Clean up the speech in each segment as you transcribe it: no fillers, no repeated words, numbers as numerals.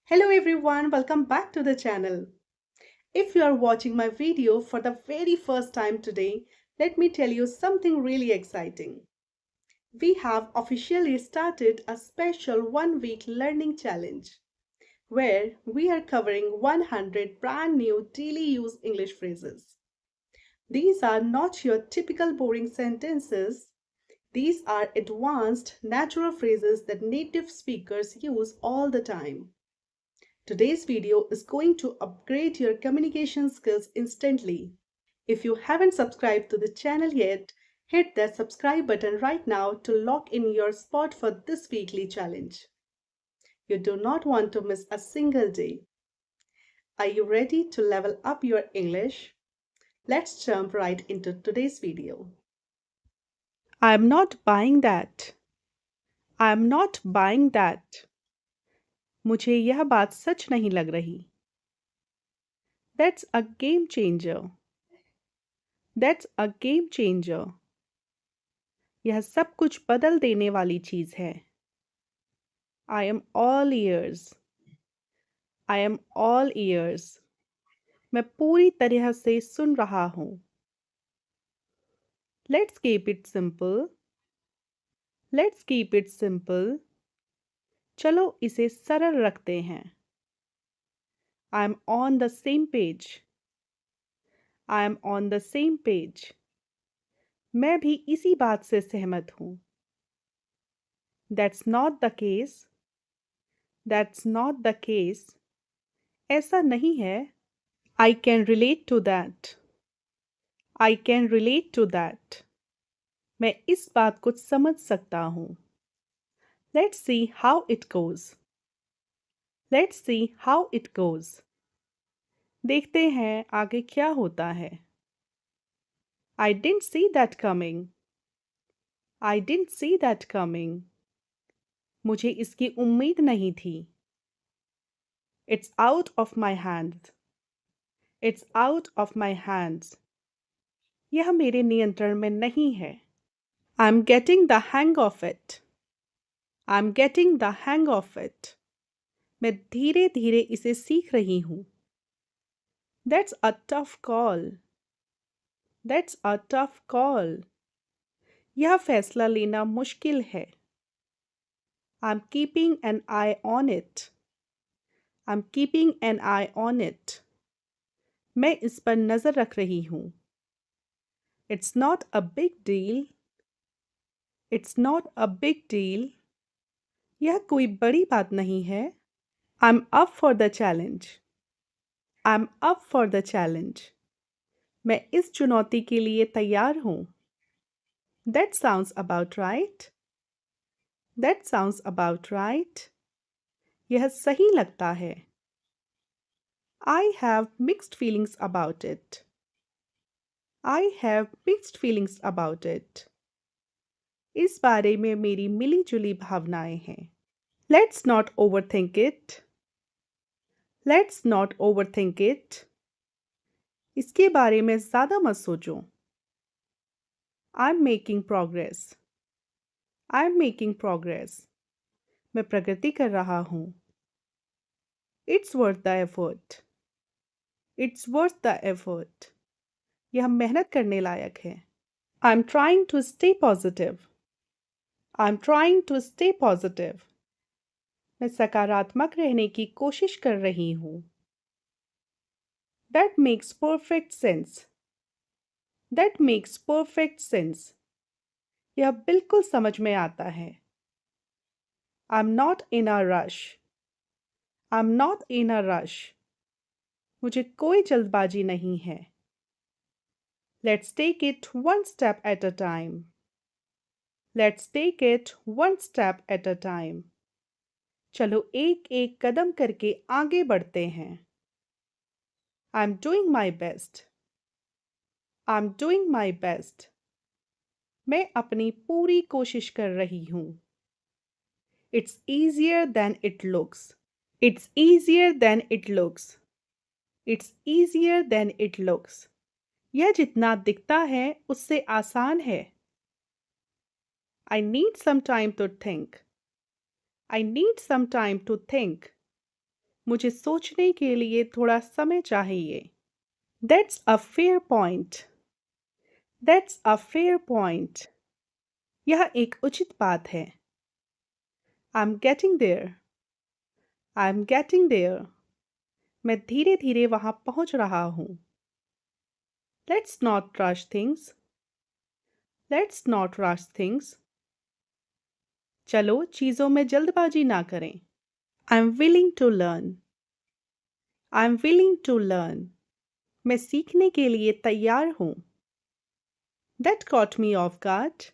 Hello everyone, welcome back to the channel. If you are watching my video for the very first time today, let me tell you something really exciting. We have officially started a special 1 week learning challenge where we are covering 100 brand new daily use English phrases. These are not your typical boring sentences. These are advanced, natural phrases that native speakers use all the time. Today's video is going to upgrade your communication skills instantly. If you haven't subscribed to the channel yet, hit that subscribe button right now to lock in your spot for this weekly challenge. You do not want to miss a single day. Are you ready to level up your English? Let's jump right into today's video. I'm not buying that. I'm not buying that. मुझे यह बात सच नहीं लग रही. That's a game changer. That's a game changer. यह सब कुछ बदल देने वाली चीज है. I am all ears. I am all ears. मैं पूरी तरह से सुन रहा हूँ. Let's keep it simple. Let's keep it simple. चलो इसे सरल रखते हैं. I'm on the same page. I'm on the same page. मैं भी इसी बात से सहमत हूँ. That's not the case. That's not the case. ऐसा नहीं है. I can relate to that. I can relate to that. मैं इस बात को समझ सकता हूँ. Let's see how it goes. Let's see how it goes. देखते हैं आगे क्या होता है. I didn't see that coming. I didn't see that coming. मुझे इसकी उम्मीद नहीं थी. It's out of my hands. It's out of my hands. यह मेरे नियंत्रण में नहीं है. I'm getting the hang of it. I'm getting the hang of it. मैं धीरे धीरे इसे सीख रही हूँ. That's a tough call. That's a tough call. यह फैसला लेना मुश्किल है. I'm keeping an eye on it. I'm keeping an eye on it. मैं इस पर नज़र रख रही हूँ. It's not a big deal. It's not a big deal. यह कोई बड़ी बात नहीं है. I'm up for the challenge. I'm up for the challenge. मैं इस चुनौती के लिए तैयार हूँ. That sounds about right. That sounds about right. यह सही लगता है. I have mixed feelings about it. I have mixed feelings about it. इस बारे में मेरी मिली-जुली भावनाएं हैं. Let's not overthink it. Let's not overthink it. इसके बारे में ज़्यादा मत सोचो. I'm making progress. I'm making progress. मैं प्रगति कर रहा हूँ. It's worth the effort. It's worth the effort. यह मेहनत करने लायक है. I'm trying to stay positive. I'm trying to stay positive. मैं सकारात्मक रहने की कोशिश कर रही हूँ. That makes perfect sense. That makes perfect sense. यह बिल्कुल समझ में आता है. I'm not in a rush. I'm not in a rush. मुझे कोई जल्दबाजी नहीं है. Let's take it one step at a time. Let's take it one step at a time. चलो एक एक कदम करके आगे बढ़ते हैं. I'm doing my best. I'm doing my best. मैं अपनी पूरी कोशिश कर रही हूँ. It's easier than it looks. It's easier than it looks. It's easier than it looks. यह जितना दिखता है उससे आसान है. I need some time to think. I need some time to think. मुझे सोचने के लिए थोड़ा समय चाहिए। That's a fair point. That's a fair point. यह एक उचित बात है। I'm getting there. I'm getting there. मैं धीरे धीरे वहां पहुंच रहा हूं। Let's not rush things. Let's not rush things. चलो चीजों में जल्दबाजी ना करें। I'm willing to learn. I'm willing to learn. मैं सीखने के लिए तैयार हूं। That caught me off guard.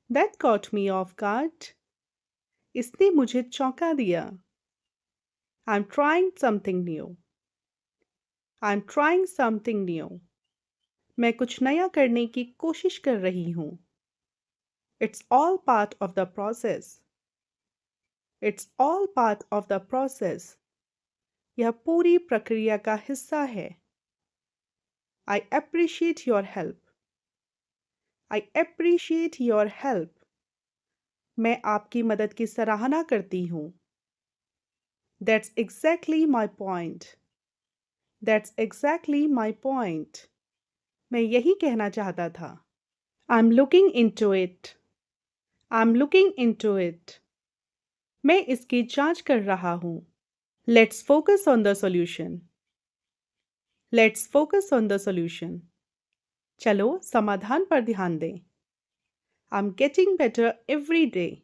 That caught me off guard. इसने मुझे चौंका दिया। I'm trying something new. I'm trying something new. मैं कुछ नया करने की कोशिश कर रही हूँ। It's all part of the process. It's all part of the process. यह पूरी प्रक्रिया का हिस्सा है। I appreciate your help. I appreciate your help. मैं आपकी मदद की सराहना करती हूँ। That's exactly my point. That's exactly my point. मैं यही कहना चाहता था। I'm looking into it. I'm looking into it. मैं इसकी जांच कर रहा हूँ। Let's focus on the solution. Let's focus on the solution. चलो समाधान पर ध्यान दें। I'm getting better every day.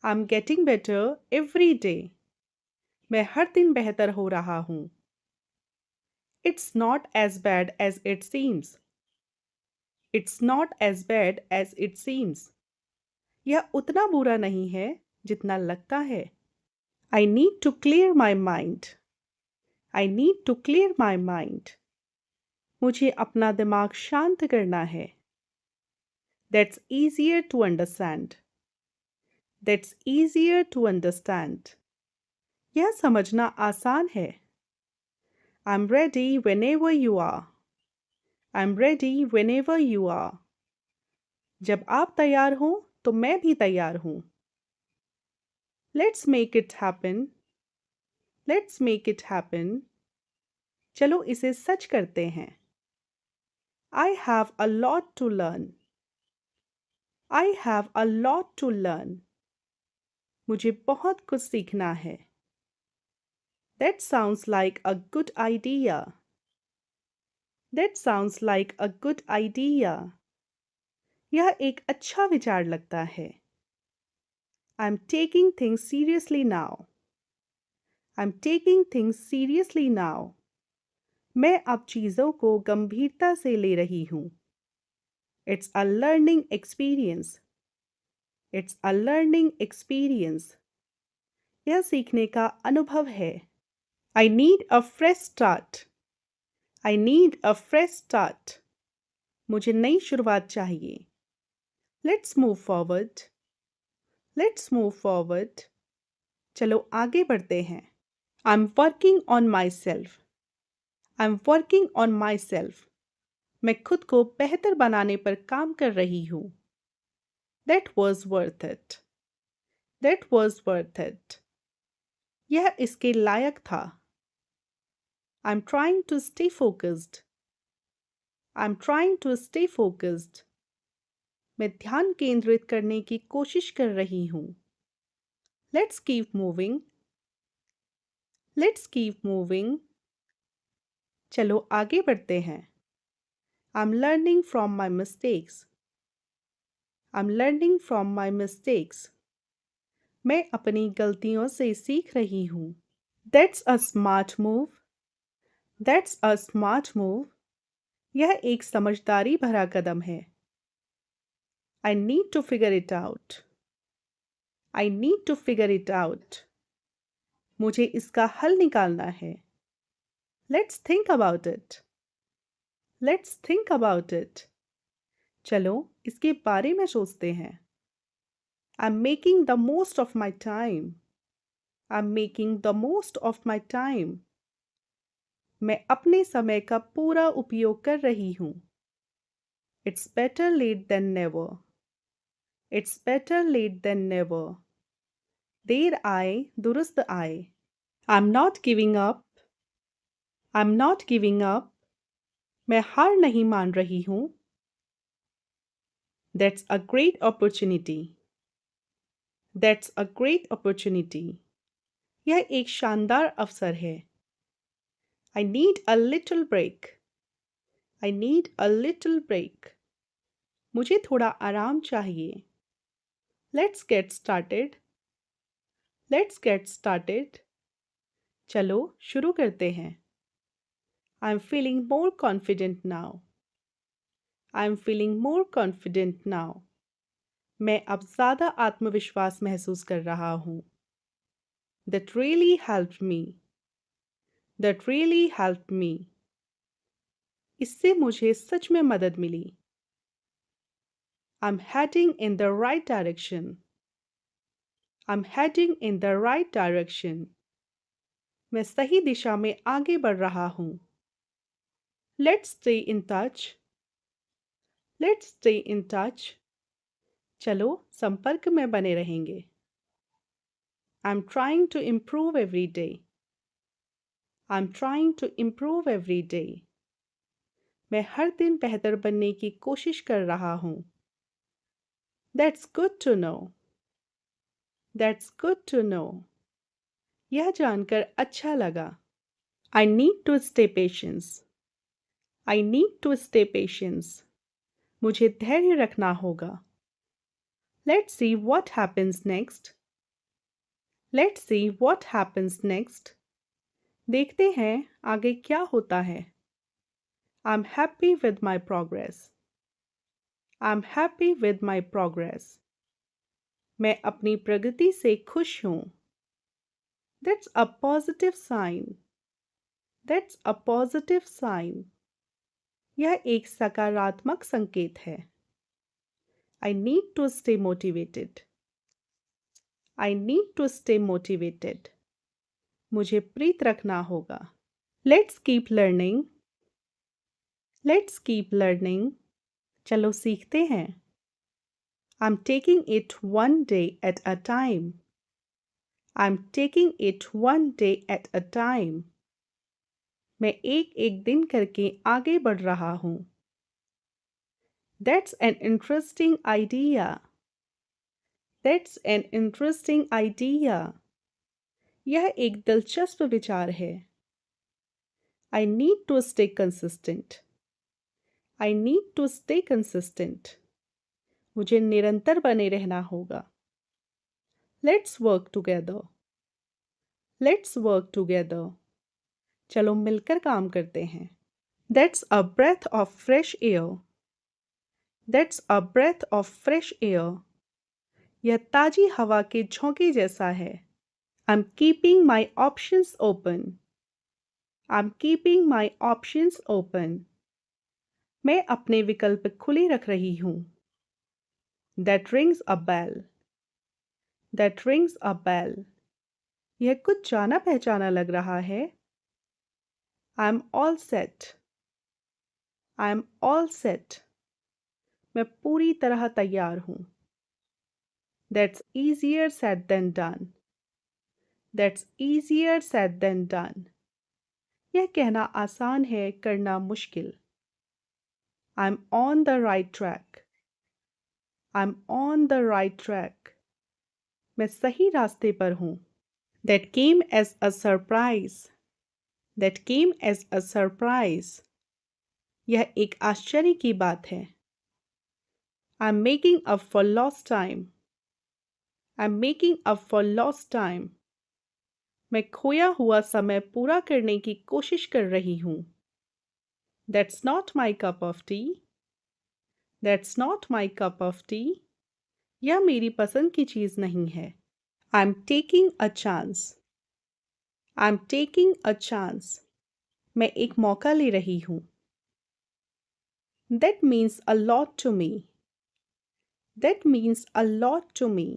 I'm getting better every day. मैं हर दिन बेहतर हो रहा हूँ। It's not as bad as it seems. It's not as bad as it seems. यह उतना बुरा नहीं है जितना लगता है। I need to clear my mind. I need to clear my mind. मुझे अपना दिमाग शांत करना है। That's easier to understand. That's easier to understand. यह समझना आसान है। I'm ready whenever you are. I'm ready whenever you are. जब आप तैयार हो तो मैं भी तैयार हूँ। Let's make it happen. Let's make it happen. चलो इसे सच करते हैं। I have a lot to learn. I have a lot to learn. मुझे बहुत कुछ सीखना है। That sounds like a good idea. That sounds like a good idea. यह एक अच्छा विचार लगता है। I'm taking things seriously now. I'm taking things seriously now. मैं अब चीज़ों को गंभीरता से ले रही हूँ। It's a learning experience. It's a learning experience. यह सीखने का अनुभव है। I need a fresh start. I need a fresh start. मुझे नई शुरुआत चाहिए। Let's move forward. Let's move forward. चलो आगे बढ़ते हैं। I'm working on myself. I'm working on myself. मैं खुद को बेहतर बनाने पर काम कर रही हूँ। That was worth it. That was worth it. यह इसके लायक था। I'm trying to stay focused. I'm trying to stay focused. मैं ध्यान केंद्रित करने की कोशिश कर रही हूँ। Let's keep moving. Let's keep moving. चलो आगे बढ़ते हैं। I'm learning from my mistakes. I'm learning from my mistakes. मैं अपनी गलतियों से सीख रही हूँ। That's a smart move. That's a smart move. यह एक समझदारी भरा कदम है। I need to figure it out. I need to figure it out. मुझे इसका हल निकालना है। Let's think about it. Let's think about it. चलो इसके बारे में सोचते हैं। I'm making the most of my time. I'm making the most of my time. मैं अपने समय का पूरा उपयोग कर रही हूँ। It's better late than never. It's better late than never. देर आए दुरुस्त आए। I'm not giving up. I'm not giving up. मैं हार नहीं मान रही हूँ. That's a great opportunity. That's a great opportunity. यह एक शानदार अवसर है. I need a little break. I need a little break. मुझे थोड़ा आराम चाहिए. Let's get started. Let's get started. चलो शुरू करते हैं. I'm feeling more confident now. I'm feeling more confident now. मैं अब ज़्यादा आत्मविश्वास महसूस कर रहा हूँ. That really helped me. That really helped me. इससे मुझे सच में मदद मिली. I'm heading in the right direction. I'm heading in the right direction. मैं सही दिशा में आगे बढ़ रहा हूँ. Let's stay in touch. Let's stay in touch. चलो संपर्क में बने रहेंगे. I'm trying to improve every day. I'm trying to improve every day. मैं हर दिन बेहतर बनने की कोशिश कर रहा हूँ. That's good to know. That's good to know. यह जानकर अच्छा लगा. I need to stay patient. I need to stay patient. मुझे धैर्य रखना होगा. Let's see what happens next. Let's see what happens next. देखते हैं आगे क्या होता है. I'm happy with my progress. I'm happy with my progress. मैं अपनी प्रगति से खुश हूँ. That's a positive sign. That's a positive sign. यह एक सकारात्मक संकेत है. I need to stay motivated. I need to stay motivated. मुझे प्रीत रखना होगा. Let's keep learning. Let's keep learning. चलो सीखते हैं. I'm taking it one day at a time. I'm taking it one day at a time. मैं एक एक दिन करके आगे बढ़ रहा हूँ. That's an interesting idea. That's an interesting idea. यह एक दिलचस्प विचार है. I need to stay consistent. I need to stay consistent. मुझे निरंतर बने रहना होगा. Let's work together. Let's work together. चलो मिलकर काम करते हैं. That's a breath of fresh air. That's a breath of fresh air. यह ताजी हवा के झोंके जैसा है. I'm keeping my options open. I'm keeping my options open. मैं अपने विकल्प खुले रख रही हूँ. That rings a bell. That rings a bell. यह कुछ जाना पहचाना लग रहा है. I'm all set. I'm all set. मैं पूरी तरह तैयार हूँ. That's easier said than done. That's easier said than done. यह कहना आसान है, करना मुश्किल. I'm on the right track. I'm on the right track. मैं सही रास्ते पर हूँ. That came as a surprise. That came as a surprise. यह एक आश्चर्य की बात है. I'm making up for lost time. I'm making up for lost time. मैं खोया हुआ समय पूरा करने की कोशिश कर रही हूँ. That's not my cup of tea. That's not my cup of tea. यह मेरी पसंद की चीज़ नहीं है. I'm taking a chance. I'm taking a chance. मैं एक मौका ले रही हूँ. That means a lot to me. That means a lot to me.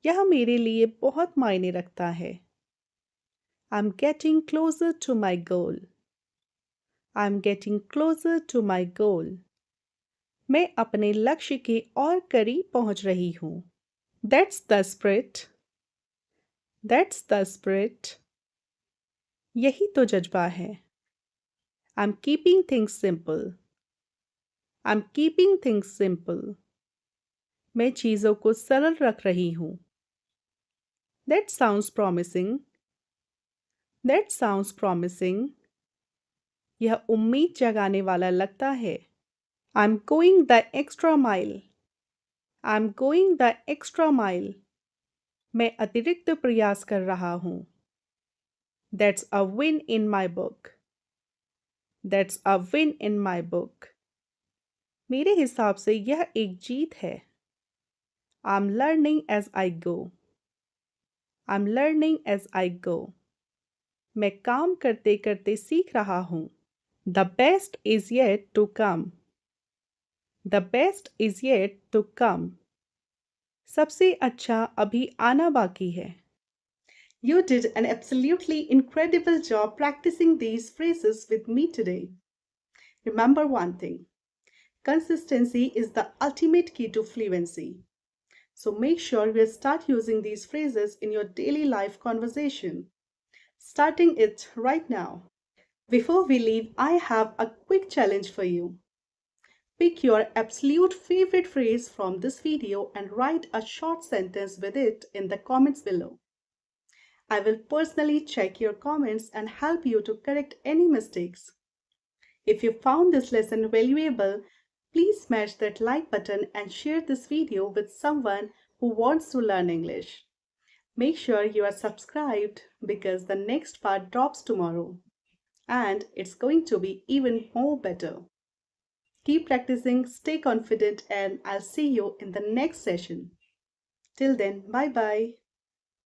यह मेरे लिए बहुत मायने रखता है. I'm getting closer to my goal. I'm getting closer to my goal. मैं अपने लक्ष्य के और करीब पहुंच रही हूँ. That's the spirit. That's the spirit. यही तो जज्बा है। I'm keeping things simple. I'm keeping things simple. मैं चीज़ों को सरल रख रही हूँ। That sounds promising. That sounds promising. यह उम्मीद जगाने वाला लगता है। I'm going the extra mile. I'm going the extra mile. मैं अतिरिक्त प्रयास कर रहा हूँ। That's a win in my book. That's a win in my book. मेरे हिसाब से यह एक जीत है। I'm learning as I go. I'm learning as I go. मैं काम करते करते सीख रहा हूँ। The best is yet to come. The best is yet to come. सबसे अच्छा अभी आना बाकी है। You did an absolutely incredible job practicing these phrases with me today. Remember one thing, consistency is the ultimate key to fluency. So make sure you start using these phrases in your daily life conversation, starting it right now. Before we leave, I have a quick challenge for you. Pick your absolute favorite phrase from this video and write a short sentence with it in the comments below. I will personally check your comments and help you to correct any mistakes. If you found this lesson valuable, please smash that like button and share this video with someone who wants to learn English. Make sure you are subscribed because the next part drops tomorrow and it's going to be even more better. Keep practicing, stay confident, and I'll see you in the next session. Till then, bye bye.